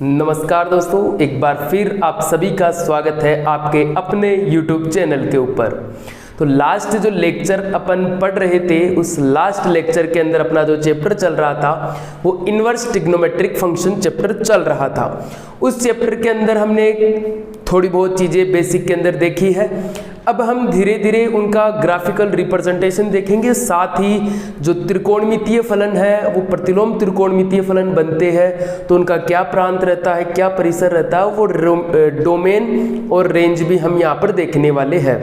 नमस्कार दोस्तों, एक बार फिर आप सभी का स्वागत है आपके अपने YouTube चैनल के ऊपर। तो लास्ट जो लेक्चर अपन पढ़ रहे थे, उस लास्ट लेक्चर के अंदर अपना जो चैप्टर चल रहा था वो इन्वर्स ट्रिग्नोमेट्रिक फंक्शन चैप्टर चल रहा था। उस चैप्टर के अंदर हमने थोड़ी बहुत चीज़ें बेसिक के अंदर देखी है। अब हम धीरे धीरे उनका ग्राफिकल रिप्रेजेंटेशन देखेंगे, साथ ही जो त्रिकोणमितीय फलन है वो प्रतिलोम त्रिकोणमितीय फलन बनते हैं तो उनका क्या प्रांत रहता है, क्या परिसर रहता है, वो डोमेन और रेंज भी हम यहाँ पर देखने वाले हैं।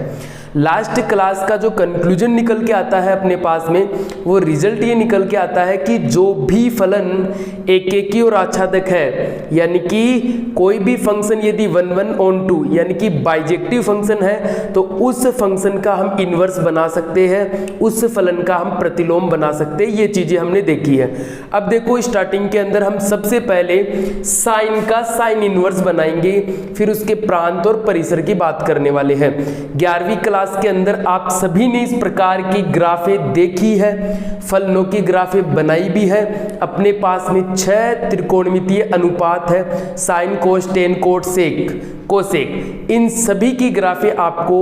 लास्ट क्लास का जो कंक्लूजन निकल के आता है अपने पास में, वो रिजल्ट ये निकल के आता है कि जो भी फलन एकेकी और आच्छादक है, यानी कि कोई भी फंक्शन यदि 1 1 on 2 यानी कि बाइजेक्टिव फंक्शन है तो उस फंक्शन का हम इन्वर्स बना सकते हैं, उस फलन का हम प्रतिलोम बना सकते हैं। ये चीजें हमने देखी है। अब देखो, स्टार्टिंग के अंदर हम सबसे पहले साइन का साइन इन्वर्स बनाएंगे, फिर उसके प्रांत और परिसर की बात करने वाले हैं। 11वीं क्लास के अंदर आप सभी ने इस प्रकार की ग्राफें देखी है, फलनों की ग्राफें बनाई भी है। अपने पास में 6 त्रिकोणमितीय अनुपात है, साइन, कोस, टेन, कोट, सेक, कोसेक। इन सभी की ग्राफें आपको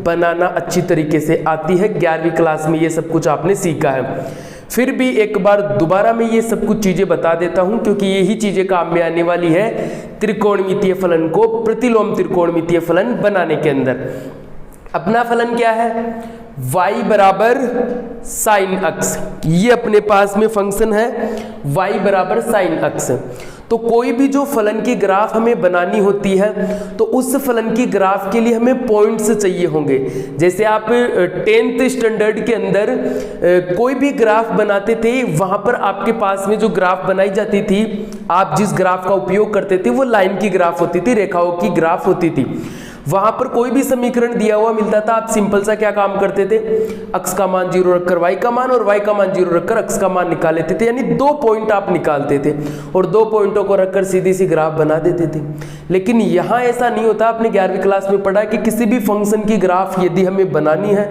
बनाना अच्छी तरीके से आती है। 11वीं क्लास में ये सब कुछ आपने सीखा है। फिर भी एक बार दोबारा मैं ये सब कुछ चीजें बता देता हूं, क्योंकि यही चीजें काम में आने वाली है त्रिकोणमितीय फलन को प्रतिलोम त्रिकोणमितीय फलन बनाने के अंदर। अपना फलन क्या है? y बराबर साइन अक्ष, ये अपने पास में फंक्शन है y बराबर साइन अक्ष। तो कोई भी जो फलन की ग्राफ हमें बनानी होती है तो उस फलन की ग्राफ के लिए हमें पॉइंट्स चाहिए होंगे। जैसे आप 10th स्टैंडर्ड के अंदर कोई भी ग्राफ बनाते थे, वहां पर आपके पास में जो ग्राफ बनाई जाती थी, आप जिस ग्राफ का उपयोग करते थे वो लाइन की ग्राफ होती थी, रेखाओं की ग्राफ होती थी। वहां पर कोई भी समीकरण दिया हुआ मिलता था, आप सिंपल सा क्या काम करते थे, x का मान 0 रखकर y का मान और y का मान 0 रखकर x का मान निकाल लेते थे। यानी 2 पॉइंट आप निकालते थे और 2 पॉइंटों को रखकर सीधी सी ग्राफ बना देते थे। लेकिन यहाँ ऐसा नहीं होता। आपने 11वीं क्लास में पढ़ा कि किसी भी फंक्शन की ग्राफ यदि हमें बनानी है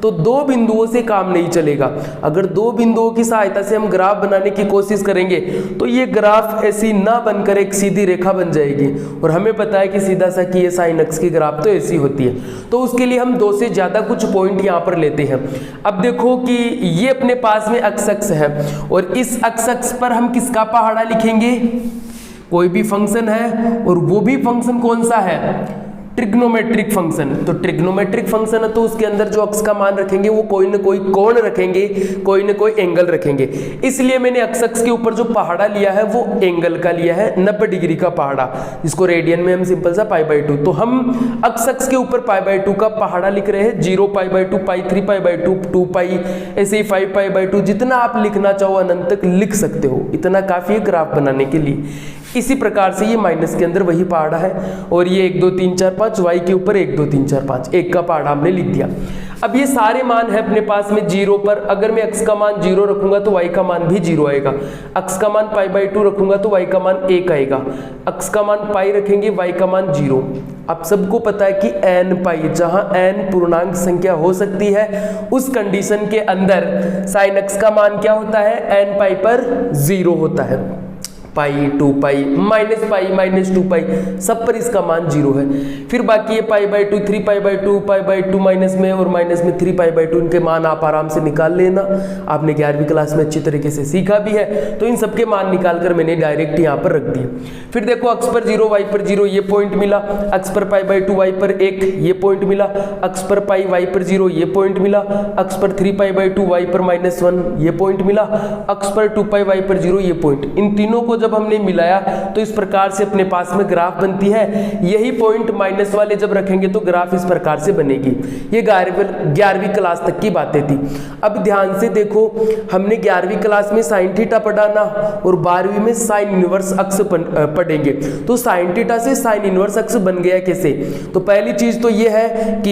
तो 2 बिंदुओं से काम नहीं चलेगा। अगर 2 बिंदुओं की सहायता से हम ग्राफ बनाने की कोशिश करेंगे तो ये ग्राफ ऐसी ना बनकर एक सीधी रेखा बन जाएगी, और हमें पता है कि सीधा सा कि ये साइन अक्ष की ग्राफ तो ऐसी होती है। तो उसके लिए हम 2 से ज्यादा कुछ पॉइंट यहाँ पर लेते हैं। अब देखो कि ये अपने पास में अक्ष अक्ष है, और इस अक्ष अक्ष पर हम किसका पहाड़ा लिखेंगे? कोई भी फंक्शन है, और वो भी फंक्शन कौन सा है? Trigonometric function. तो ट्रिग्नोमेट्रिक फंक्शन है तो उसके अंदर जो अक्ष का मान रखेंगे वो कोई ना कोई कोण रखेंगे, कोई ना कोई एंगल रखेंगे। इसलिए मैंने अक्ष अक्ष के ऊपर जो पहाड़ा लिया है वो एंगल का लिया है, 90 डिग्री का पहाड़ा, जिसको रेडियन में हम सिंपल सा π/2। तो हम अक्ष अक्ष के ऊपर π/2 का पहाड़ा लिख रहे हैं। 0 π/2, π, 3 π/2, 2 π, ऐसे ही 5 π/2, जितना आप लिखना चाहो अनंत तक लिख सकते हो, इतना काफी है ग्राफ बनाने के लिए। इसी प्रकार से ये माइनस के अंदर वही पहाड़ा है, और ये 1 2 3 4 5, y के ऊपर 1 2 3 4 5, एक का पहाड़ा हमने लिख दिया। अब ये सारे मान है अपने पास में 0 पर। अगर मैं x का मान 0 रखूंगा तो y का मान भी 0 आएगा। x का मान π/2 रखूंगा तो y का मान 1 आएगा। x का मान π रखेंगे, y का मान 0। अब सबको पता है कि n π, जहां n पूर्णांक संख्या हो सकती है, उस कंडीशन के अंदर साइन x का मान क्या होता है? n π पर 0 होता है। पाई, 2 पाई, -2 पाई, सब पर इसका मान 0 है। फिर बाकी ये π/2, 3 π/2, π/2 माइनस में और माइनस में 3 π/2, इनके मान आप आराम से निकाल लेना। आपने 11वीं क्लास में अच्छी तरीके से सीखा भी है। तो इन सबके मान निकालकर मैंने डायरेक्ट यहाँ पर रख दिए। फिर देखो, अक्ष पर 0, y पर 0, ये पॉइंट मिला। अक्ष पर π/2, y पर 1, ये पॉइंट मिला। अक्ष पर π, y पर 0, ये पॉइंट मिला। अक्ष पर 3 π/2, y पर -1, ये पॉइंट मिला। अक्ष पर 2 π, y पर 0, ये पॉइंट। इन तीनों को जब हमने मिलाया तो इस प्रकार से अपने पास में ग्राफ बनती है। यही पॉइंट माइनस वाले जब रखेंगे तो ग्राफ इस प्रकार से बनेगी। ये 11वीं क्लास तक की बातें थी। अब ध्यान से देखो, हमने 11वीं क्लास में साइन थीटा पढ़ाना और 12वीं में साइन इनवर्स अक्ष पढ़ेंगे। तो साइन थीटा से साइन इनवर्स अक्ष बन गया कैसे? तो पहली चीज तो ये है कि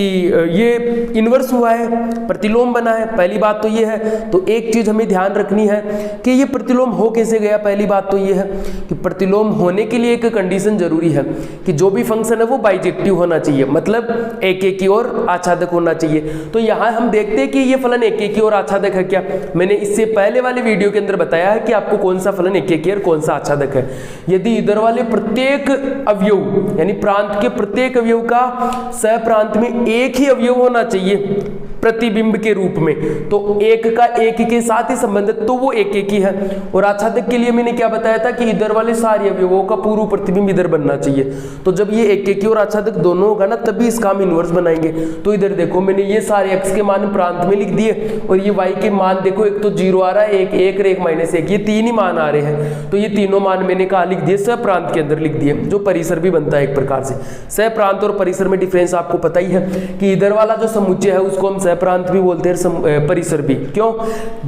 ये इनवर्स हुआ है, प्रतिलोम बना है। पहली बात तो ये है। तो एक चीज हमें ध्यान रखनी है कि ये प्रतिलोम हो कैसे गया। पहली बात तो ये है कि प्रतिलोम होने के लिए एक कंडीशन जरूरी है कि जो भी फंक्शन है वो बाइजेक्टिव होना चाहिए, मतलब एकेकी और आच्छादक होना चाहिए। तो यहाँ हम देखते हैं कि ये फलन एकेकी और आच्छादक है क्या। मैंने इससे पहले वाले वीडियो के अंदर बताया है कि आपको कौन सा फलन एकेकी और कौन सा आच्छादक है। यदि इधर वाले प्रत्येक अवयव यानी प्रांत के प्रत्येक अवयव का सह प्रांत में एक ही अवयव होना चाहिए प्रतिबिंब के रूप में, तो एक का एक के साथ ही संबंधित, तो वो एकेकी है। और आच्छादक के लिए मैंने क्या बताया था कि इधर वाले सारे अवयवों का पूर्व प्रतिबिंब इधर बनना चाहिए। तो जब ये एकेकी और आच्छादक दोनों होगा ना तभी इसका हम इनवर्स बनाएंगे। तो इधर देखो मैंने ये सारे x के मान प्रांत में लिख दिए और ये y के मान देखो, एक तो 0 आ रहा है, एक 1 और एक -1, ये तीन ही मान आ रहे हैं। तो ये तीनों मान मैंने कहा लिख दिए, सह प्रांत के अंदर लिख दिए, जो परिसर भी बनता है एक प्रकार से। सह प्रांत और परिसर में डिफरेंस आपको पता ही है कि इधर वाला जो समुच्चय है उसको हम प्रांत भी बोलते हैं, परिसर भी। क्यों?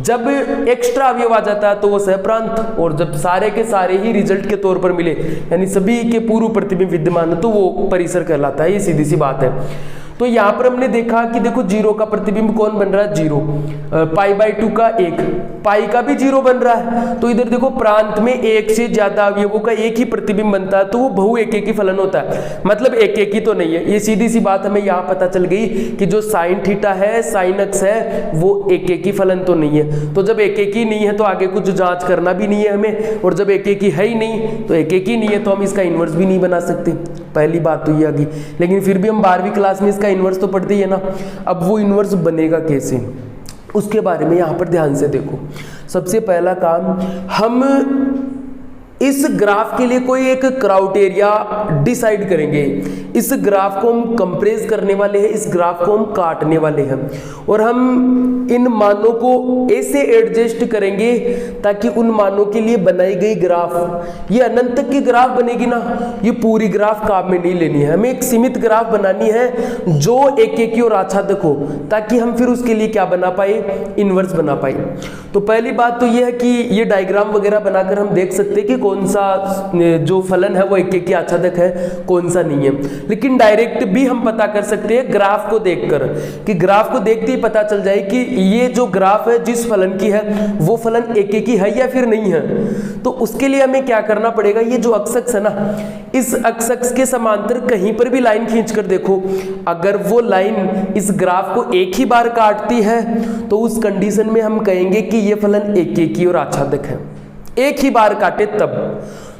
जब एक्स्ट्रा अवयव आ जाता है तो वो सहप्रांत, और जब सारे के सारे ही रिजल्ट के तौर पर मिले यानी सभी के पूर्व प्रतिबिंब विद्यमान तो वो परिसर कहलाता है। ये सीधी सी बात है। तो यहाँ पर हमने देखा कि देखो 0 का प्रतिबिंब कौन बन रहा है, 0, π/2 का 1, पाई का भी 0 बन रहा है। तो इधर देखो प्रांत में एक से ज्यादा अवयवों का एक ही प्रतिबिंब बनता है तो वो बहु एकेकी फलन होता है, मतलब एकेकी तो नहीं है। ये सीधी सी बात हमें यहाँ पता चल गई कि जो साइन थीटा है, साइन अक्स है, वो एकेकी फलन तो नहीं है। तो जब एकेकी नहीं है तो आगे कुछ जांच करना भी नहीं है हमें, और जब एकेकी है ही नहीं तो एकेकी नहीं है तो हम इसका इनवर्स भी नहीं बना सकते। पहली बात तो ये आ गई। लेकिन फिर भी हम 12वीं क्लास में इसका इनवर्स तो पढ़ते ही है ना। अब वो इनवर्स बनेगा कैसे, उसके बारे में यहाँ पर ध्यान से देखो। सबसे पहला काम, हम इस ग्राफ के लिए कोई एक क्राइटेरिया डिसाइड करेंगे। इस ग्राफ को हम कंप्रेस करने वाले हैं, इस ग्राफ को हम काटने वाले हैं, और हम इन मानों को ऐसे एडजस्ट करेंगे ताकि उन मानों के लिए बनाई गई ग्राफ, ये अनंत तक की ग्राफ बनेगी ना, ये पूरी ग्राफ काम में नहीं लेनी है। हमें एक सीमित ग्राफ बनानी है जो एकेकी और आच्छादक हो, ताकि हम फिर उसके लिए क्या बना पाए, इनवर्स बना पाए। तो पहली बात तो यह है कि ये डायग्राम वगैरह बनाकर हम देख सकते हैं कि कौन सा जो फलन है वो एकेकी आच्छादक है, कौन सा नहीं है। लेकिन डायरेक्ट भी हम पता कर सकते हैं ग्राफ को देखकर, कि ग्राफ को देखते ही पता चल जाए कि ये जो ग्राफ है जिस फलन की है वो फलन एकेकी है या फिर नहीं है। तो उसके लिए हमें क्या करना पड़ेगा, ये जो अक्ष है ना, इस अक्ष के समांतर कहीं पर भी लाइन खींच कर देखो, अगर वो लाइन इस ग्राफ को एक ही बार काटती है तो उस कंडीशन में हम कहेंगे कि ये फलन एकेकी और आच्छादक है, एक ही बार काटे तब।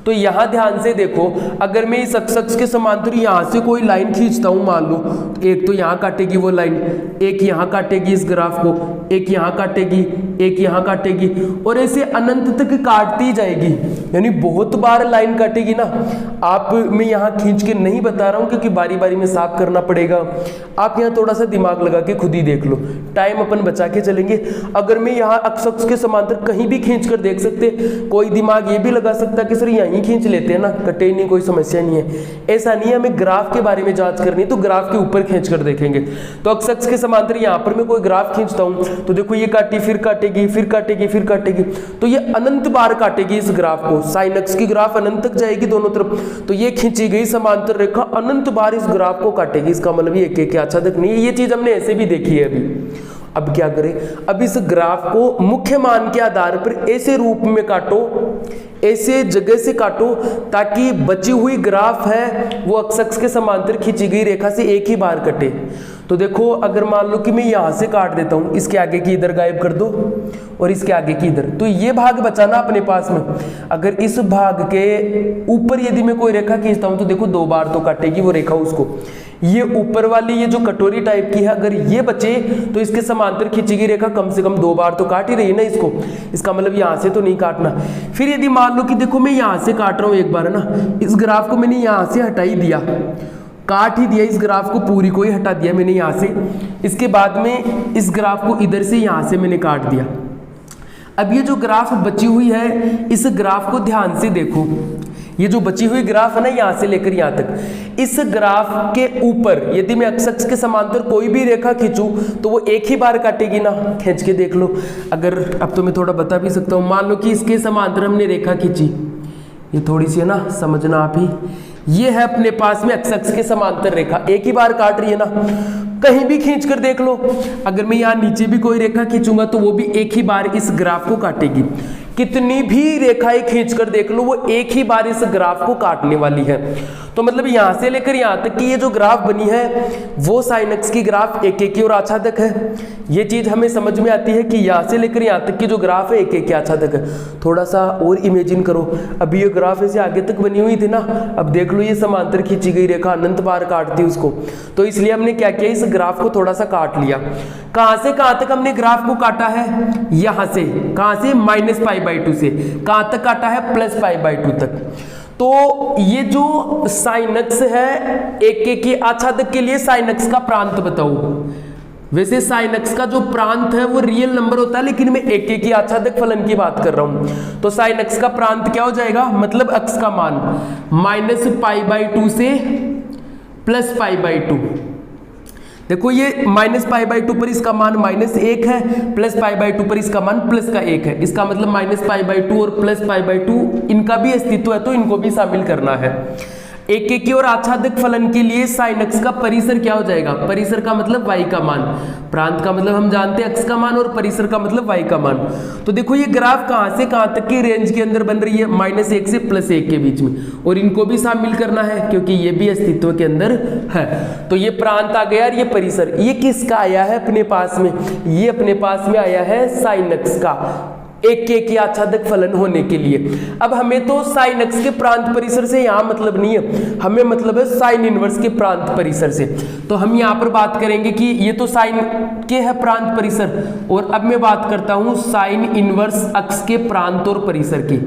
तो यहां ध्यान से देखो, अगर मैं इस अक्ष के समांतर यहां से कोई लाइन खींचता हूं, मान लो एक तो यहां काटेगी वो लाइन, एक यहां काटेगी इस ग्राफ को, एक यहां काटेगी, एक यहां काटेगी, और ऐसे अनंत तक काटती जाएगी, यानी बहुत बार लाइन काटेगी ना। आप मैं यहां खींच के नहीं बता रहा हूं क्योंकि बारी बारी में साफ करना पड़ेगा, आप यहां थोड़ा सा दिमाग लगा के खुद ही देख लो, टाइम अपन बचा के चलेंगे। अगर मैं यहां अक्ष के समांतर कहीं भी खींच कर देख सकते, कोई दिमाग ये भी लगा सकता कि सर यहीं खींच लेते हैं ना, कटे नहीं, कोई समस्या नहीं है। ऐसा नहीं है, हमें ग्राफ के बारे में जांच करनी है तो ग्राफ के ऊपर खींच कर देखेंगे। तो अक्ष के समांतर यहां पर मैं कोई ग्राफ खींचता हूं तो देखो ये काटी, फिर काटेगी, फिर काटेगी, फिर काटेगी, तो ये अनंत बार काटेगी इस ग्राफ को। साइन अक्ष की ग्राफ अनंत तक जाएगी दोनों तरफ, तो ये खींची गई समांतर रेखा अनंत बार इस ग्राफ को काटेगी। इसका मतलब ये एकेकी आच्छादक नहीं है। ये चीज हमने ऐसे भी देखी है अभी। अब क्या करें, अब इस ग्राफ को मुख्य मान के आधार पर ऐसे रूप में काटो, ऐसे जगह से काटो ताकि बची हुई ग्राफ है वो अक्ष के समांतर खींची गई रेखा से एक ही बार कटे। तो देखो, अगर मान लो कि मैं यहां से काट देता हूं, इसके आगे की इधर गायब कर दो और इसके आगे की इधर, तो ये भाग बचाना अपने पास में। अगर इस भाग के ऊपर यदि मैं कोई रेखा खींचता हूं तो देखो 2 बार तो काटेगी वो रेखा उसको। ये ऊपर वाली ये जो कटोरी टाइप की है, अगर ये बचे तो इसके समांतर खींची गई रेखा कम से कम 2 बार तो काट ही रही है ना इसको। इसका मतलब यहां से तो नहीं काटना। फिर यदि मान लो कि देखो मैं यहां से काट रहा हूं एक बार, है ना, इस ग्राफ को मैंने यहां से हटा ही दिया, काट ही दिया, इस ग्राफ को पूरी को ही हटा दिया मैंने यहां से। इसके बाद में इस ग्राफ को इधर से यहां से मैंने काट दिया। अब ये जो ग्राफ बची हुई है, इस ग्राफ को ध्यान से देखो, ये जो बची हुई ग्राफ है ना, यहां से लेकर यहां तक, इस ग्राफ के ऊपर यदि मैं अक्ष के समांतर कोई भी रेखा खींचूं तो वो एक ही बार काटेगी ना। खींच के देख लो। अगर अब तो मैं थोड़ा बता भी सकता हूं, मान लो कि इसके समांतर हमने रेखा खींची, ये थोड़ी सी है ना, समझना आप ही, ये है अपने पास में अक्ष के समांतर रेखा, एक ही बार काट रही है ना। कहीं भी खींच कर देख लो, अगर मैं यहाँ नीचे भी कोई रेखा खींचूंगा तो वो भी एक ही बार इस ग्राफ को काटेगी। कितनी भी रेखाएं खींचकर देख लो वो एक ही बार इस ग्राफ को काटने वाली है। तो मतलब यहां से लेकर यहां तक की ये जो ग्राफ बनी है वो sin x की ग्राफ एक एक की ओर आच्छादक है। ये चीज हमें समझ में आती है कि यहां से लेकर यहां तक की जो ग्राफ है एक एक की आच्छादक है। थोड़ा सा और इमेजिन करो, अभी ये ग्राफ ऐसे आगे तक बनी हुई थी ना, अब देख लो ये समांतर खींची गई रेखा अनंत बार काटती उसको, तो इसलिए हमने क्या किया, इस ग्राफ को थोड़ा सा काट लिया। कहां से कहां तक हमने ग्राफ को काटा है, यहां से, कहां से, -π/2 से कहां तक काटा है, +π/2 तक। तो ये जो sin x है एक एक की आच्छादक के लिए sin x का प्रांत बताओ। वैसे sin x का जो प्रांत है वो रियल नंबर होता है, लेकिन मैं एक एक की आच्छादक फलन की बात कर रहा हूं। तो sin x का प्रांत क्या हो जाएगा, मतलब x का मान -π/2 से +π/2। देखो ये -π/2 पर इसका मान -1 है, +π/2 पर इसका मान +1 है। इसका मतलब -π/2 और +π/2 इनका भी अस्तित्व है, तो इनको भी शामिल करना है। एक एक की ओर आच्छादक फलन के लिए sin x का परिसर क्या हो जाएगा, परिसर का मतलब y का मान, प्रांत का मतलब हम जानते हैं x का मान और परिसर का मतलब y का मान। तो देखो ये ग्राफ कहां से कहां तक की रेंज के अंदर बन रही है, -1 से +1 के बीच में, और इनको भी शामिल करना है क्योंकि ये भी अस्तित्व के अंदर है। तो ये प्रांत आ गया और ये परिसर, ये किसका आया है अपने पास में, ये अपने पास में आया है sin x का एक एक की आच्छादक फलन होने के लिए। अब हमें तो sin x के प्रांत परिसर से यहां मतलब नहीं है, हमें मतलब है sin इनवर्स के प्रांत परिसर से। तो हम यहां पर बात करेंगे कि ये तो sin के है प्रांत परिसर, और अब मैं बात करता हूं sin इनवर्स x के प्रांत और परिसर की।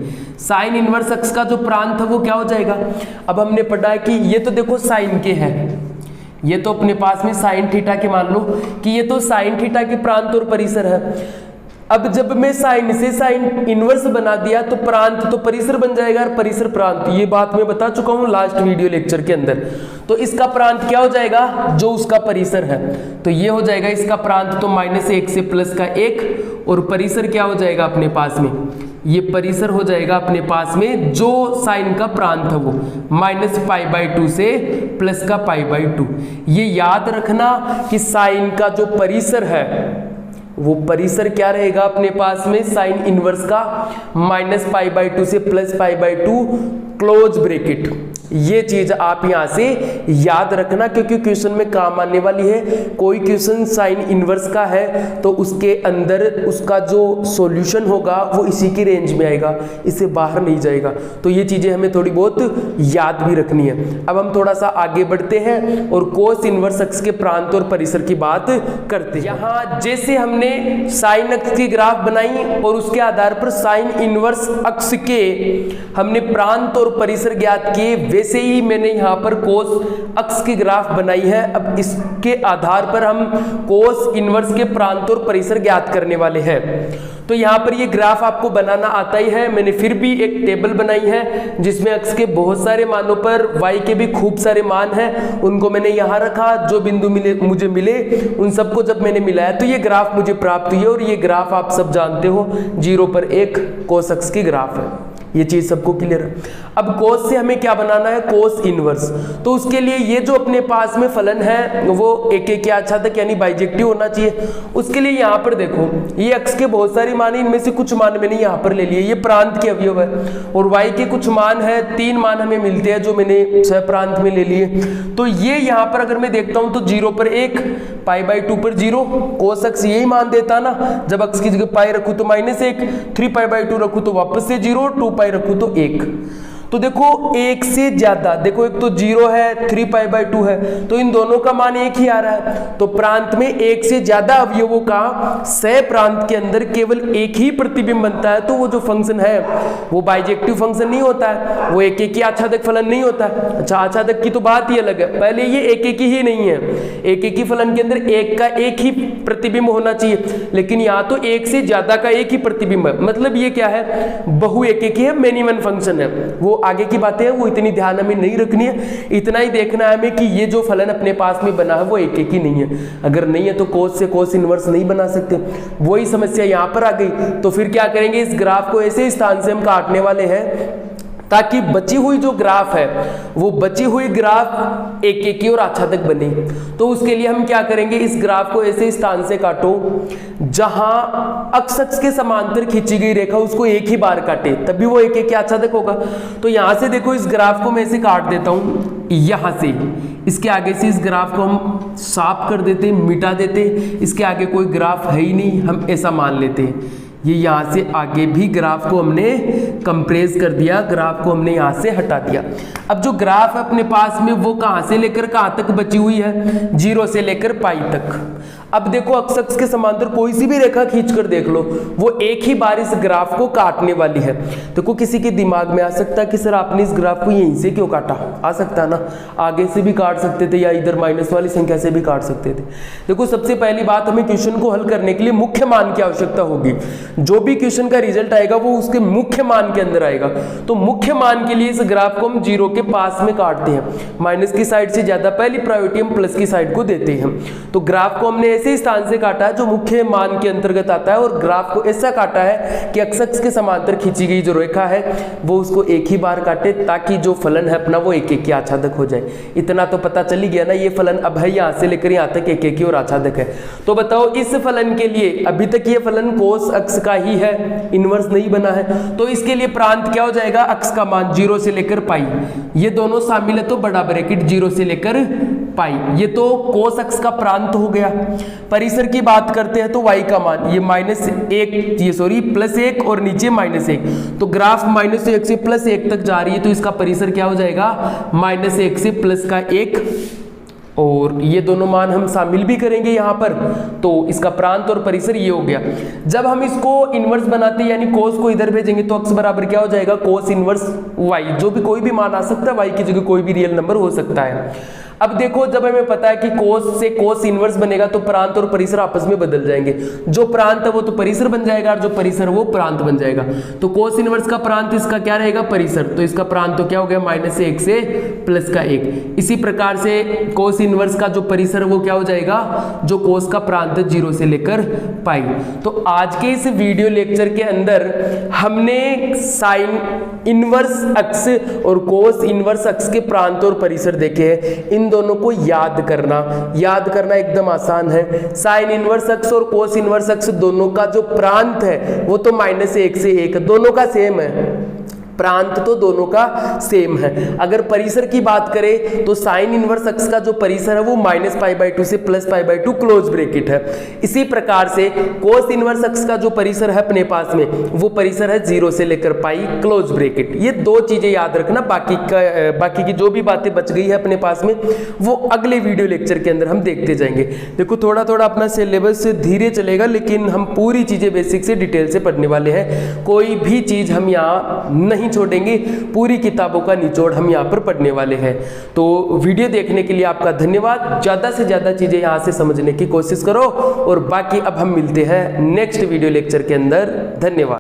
sin इनवर्स x का जो प्रांत है वो क्या हो जाएगा, अब हमने पढ़ा है कि ये तो देखो sin के है, ये तो अपने पास में sin थीटा के, मान लो कि ये तो sin थीटा के प्रांत और परिसर है। अब जब मैं sin से sin इनवर्स बना दिया तो प्रांत तो परिसर बन जाएगा और परिसर प्रांत, ये बात मैं बता चुका हूं लास्ट वीडियो लेक्चर के अंदर। तो इसका प्रांत क्या हो जाएगा, जो उसका परिसर है, तो ये हो जाएगा इसका प्रांत तो -1 से +1, और परिसर क्या हो जाएगा अपने पास में, ये परिसर हो जाएगा अपने पास में जो sin का प्रांत है वो -π/2 से +π/2। ये याद रखना कि sin का जो परिसर है वो परिसर क्या रहेगा अपने पास में, sin इनवर्स का -π/2 से +π/2 क्लोज ब्रैकेट। ये चीज आप यहां से याद रखना क्योंकि क्वेश्चन में काम आने वाली है। कोई क्वेश्चन sin इनवर्स का है तो उसके अंदर उसका जो सॉल्यूशन होगा वो इसी की रेंज में आएगा, इससे बाहर नहीं जाएगा। तो ये चीजें हमें थोड़ी बहुत याद भी रखनी है। अब हम थोड़ा सा आगे बढ़ते हैं और कोस इनवर्स x के प्रांत और परिसर की बात करते हैं। यहाँ जैसे हमने sin x की ग्राफ बनाई और उसके आधार पर sin इनवर्स x के हमने प्रांत और परिसर ज्ञात किए, वैसे ही मैंने यहाँ पर कोस x की ग्राफ बनाई है। अब इसके आधार पर हम कोस इनवर्स के प्रांत और परिसर ज्ञात करने वाले हैं। तो यहाँ पर ये ग्राफ आपको बनाना आता ही है। मैंने फिर भी एक टेबल बनाई है जिसमें x के बहुत सारे मानों पर y के भी खूब सारे मान हैं, उनको मैंने यहाँ रखा। जो बिंदु मुझे मिले उन सबको जब मैंने मिलाया तो ये ग्राफ मुझे प्राप्त हुई। और ये ग्राफ आप सब जानते हो 0 पर 1 कोस x की ग्राफ है। ये चीज सबको क्लियर है। अब कोस से हमें क्या बनाना है, कोस इनवर्स। तो उसके लिए ये जो अपने पास में फलन है वो एक एक के आच्छादक यानी बाइजेक्टिव होना चाहिए। उसके लिए यहाँ पर देखो ये x के बहुत सारे मान, इनमें से कुछ मान मैंने यहाँ पर ले लिए, ये प्रांत के अवयव है, और y के कुछ मान है, 3 मान हमें मिलते हैं जो मैंने सहप्रांत में ले लिए। तो ये यहाँ पर अगर मैं देखता हूँ तो 0 पर 1, π/2 पर 0, कोस x यही मान देता ना। जब x की जगह पाई रखूँ तो -1, 3π/2 रखूँ तो वापस से 0, 2π रखूँ तो 1। तो देखो एक से ज्यादा, देखो एक तो 0 है, 3π/2 है, तो इन दोनों का मान 1 ही आ रहा है। तो प्रांत में एक से ज्यादा अवयवों का सह प्रांत के अंदर केवल एक ही प्रतिबिंब बनता है, तो वो जो फंक्शन है वो बाइजेक्टिव फंक्शन नहीं होता है, वो एक एक की आच्छादक फलन नहीं होता है। अच्छा, आच्छादक की तो बात ही अलग है, पहले ये एक एक ही नहीं है। एक एक ही फलन के अंदर एक का एक ही प्रतिबिंब होना चाहिए, लेकिन यहाँ तो एक से ज्यादा का एक ही प्रतिबिंब है। मतलब ये क्या है, बहु एक एक ही है, मेनी वन फंक्शन है। वो आगे की बातें हैं, वो इतनी ध्यान हमें नहीं रखनी है। इतना ही देखना है हमें कि ये जो फलन अपने पास में बना है वो एक एक ही नहीं है। अगर नहीं है तो कोस से कोस इनवर्स नहीं बना सकते। वही समस्या यहाँ पर आ गई। तो फिर क्या करेंगे, इस ग्राफ को ऐसे स्थान से हम काटने वाले हैं ताकि बची हुई जो ग्राफ है वो बची हुई ग्राफ एक एक की और आच्छादक बने। तो उसके लिए हम क्या करेंगे, इस ग्राफ को ऐसे स्थान से काटो जहां अक्ष के समांतर खींची गई रेखा उसको एक ही बार काटे, तभी वो एक एक की आच्छादक होगा। तो यहां से देखो इस ग्राफ को मैं ऐसे काट देता हूं, यहां से इसके आगे से इस ग्राफ को हम साफ कर देते, मिटा देते, इसके आगे कोई ग्राफ है ही नहीं, हम ऐसा मान लेते। ये यहाँ से आगे भी ग्राफ को हमने कंप्रेस कर दिया, ग्राफ को हमने यहाँ से हटा दिया। अब जो ग्राफ है अपने पास में वो कहाँ से लेकर कहाँ तक बची हुई है, 0 से लेकर पाई तक। अब देखो अक्ष के समांतर कोई सी भी रेखा खींचकर देख लो, वो एक ही बार इस ग्राफ को काटने वाली है। देखो किसी के दिमाग में आ सकता है कि सर आपने इस ग्राफ को यहीं से क्यों काटा, आ सकता है ना, आगे से भी काट सकते थे या इधर माइनस वाली संख्या से भी काट सकते थे। देखो सबसे पहली बात, हमें क्वेश्चन को हल करने के लिए मुख्य मान की आवश्यकता होगी। जो भी क्वेश्चन का रिजल्ट आएगा वो उसके मुख्य मान के अंदर आएगा। तो मुख्य मान के लिए इस ग्राफ को हम 0 के पास में काटते हैं, माइनस की साइड से ज्यादा पहली प्रायोरिटी हम प्लस की साइड को देते हैं। तो ग्राफ को हमने ऐसे स्थान से काटा है जो मुख्य मान के अंतर्गत आता है, और ग्राफ को ऐसा काटा है कि अक्ष के समांतर खींची गई जो रेखा है वो उसको एक ही बार काटे, ताकि जो फलन है अपना वो एक एक की आच्छादक हो जाए। इतना तो पता चल ही गया ना, ये फलन अब है यहाँ से लेकर यहाँ तक एक एक की और आच्छादक है। तो बताओ इस फलन के लिए अभी तक ये फलन कोस अक्ष का ही है, इनवर्स नहीं बना है, तो इसके लिए प्रांत क्या हो जाएगा, अक्ष का मान 0 से लेकर पाई, ये दोनों शामिल है तो बड़ा ब्रैकेट 0 से लेकर पाई, ये तो कोस अक्ष का प्रांत हो गया। परिसर की बात करते हैं तो y का मान ये +1 और नीचे -1, तो ग्राफ -1 से +1 तक जा रही है, तो इसका परिसर क्या हो जाएगा, -1 से +1, और ये दोनों मान हम शामिल भी करेंगे यहाँ पर, तो इसका प्रांत और परिसर ये हो गया। जब हम इसको इनवर्स बनाते हैं यानी कोस को इधर भेजेंगे तो अक्ष बराबर क्या हो जाएगा, कोस इनवर्स y, जो भी कोई भी मान आ सकता है, y की जगह कोई भी रियल नंबर हो सकता है। अब देखो जब हमें पता है कि कोस से कोस इनवर्स बनेगा तो प्रांत और परिसर आपस में बदल जाएंगे, जो प्रांत है वो तो परिसर बन जाएगा और जो परिसर वो प्रांत बन जाएगा। तो कोस इनवर्स का प्रांत इसका क्या रहेगा, परिसर, तो इसका प्रांत तो क्या हो गया, -1 से +1। इसी प्रकार से कोस इनवर्स का जो परिसर वो क्या हो जाएगा, जो कोस का प्रांत 0 से लेकर पाई। तो आज के इस वीडियो लेक्चर के अंदर हमने साइन इनवर्स अक्ष और कोस इनवर्स अक्ष के प्रांत और परिसर देखे हैं। इन दोनों को याद करना एकदम आसान है। साइन इनवर्स अक्ष और कोस इनवर्स अक्ष दोनों का जो प्रांत है वो तो -1 से 1, दोनों का सेम है, प्रांत तो दोनों का सेम है। अगर परिसर की बात करें तो साइन इनवर्स अक्ष का जो परिसर है वो -π/2 से +π/2 क्लोज ब्रैकेट है। इसी प्रकार से कोस इनवर्स अक्ष का जो परिसर है अपने पास में वो परिसर है 0 से लेकर पाई क्लोज ब्रैकेट। ये दो चीजें याद रखना, बाकी की जो भी बातें बच गई है अपने पास में वो अगले वीडियो लेक्चर के अंदर हम देखते जाएंगे। देखो थोड़ा थोड़ा अपना सिलेबस धीरे चलेगा, लेकिन हम पूरी चीजें बेसिक से डिटेल से पढ़ने वाले हैं। कोई भी चीज हम यहाँ नहीं छोड़ेंगे, पूरी किताबों का निचोड़ हम यहाँ पर पढ़ने वाले हैं। तो वीडियो देखने के लिए आपका धन्यवाद। ज्यादा से ज्यादा चीजें यहाँ से समझने की कोशिश करो, और बाकी अब हम मिलते हैं नेक्स्ट वीडियो लेक्चर के अंदर। धन्यवाद।